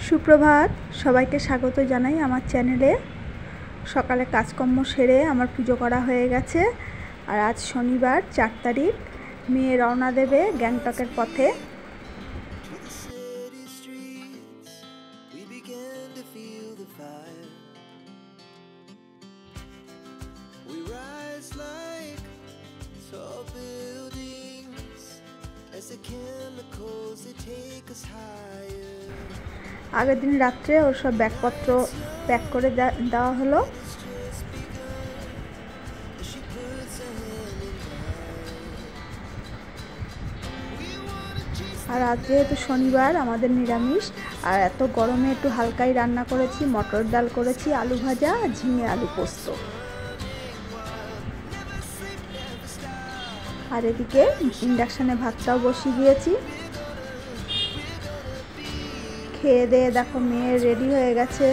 সুপ্রভাত, সবাইকে স্বাগত জানাই আমার চ্যানেলে। সকালে কাজকর্ম সেরে আমার পুজো করা হয়ে গেছে। আর আজ শনিবার 4 তারিখ, মেয়ে রওনা দেবে গ্যাংটকের পথে। আগের দিন রাত্রে ওর সব ব্যাগপত্র প্যাক করে দেওয়া হলো। আর আজ যেহেতু শনিবার, আমাদের নিরামিষ। আর এত গরমে একটু হালকাই রান্না করেছি, মটর ডাল করেছি, আলু ভাজা, ঝিঙে আলু পোস্ত। আর এদিকে ইন্ডাকশানে ভাতটাও বসিয়ে দিয়েছি। খেয়ে দিয়ে দেখো মেয়ে রেডি হয়ে গেছে।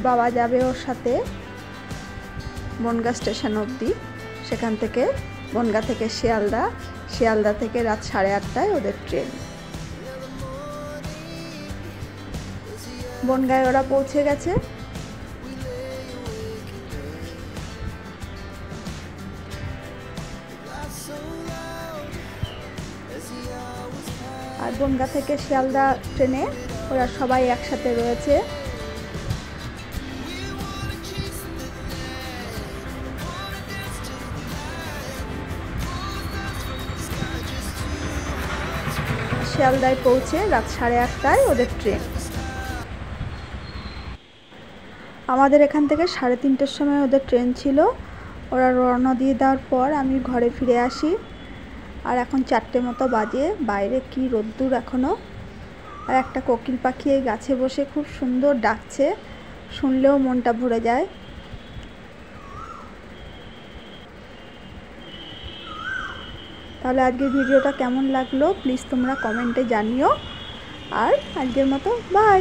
বাবা যাবে ওর সাথে বনগাঁ স্টেশন অবধি। সেখান থেকে বনগাঁ থেকে শিয়ালদা থেকে রাত 8:30টায় ওদের ট্রেন। বনগাঁয় ওরা পৌঁছে গেছে। আর বনগাঁ থেকে শিয়ালদা ট্রেনে ওরা সবাই একসাথে রয়েছে। শিয়ালদায় পৌঁছে রাত 8:30টায় ওদের ট্রেন। আমাদের এখান থেকে 3:30টার সময় ওদের ট্রেন ছিল। ওরা রওনা দিয়ে দেওয়ার পর আমি ঘরে ফিরে আসি। আর এখন 4টে মতো বাজে। বাইরে কি রোদ্দুর এখনও। আর একটা কোকিল পাখি এই গাছে বসে খুব সুন্দর ডাকছে, শুনলেও মনটা ভরে যায়। তাহলে আজকের ভিডিওটা কেমন লাগলো প্লিজ তোমরা কমেন্টে জানিও। আর আজকের মতো বাই।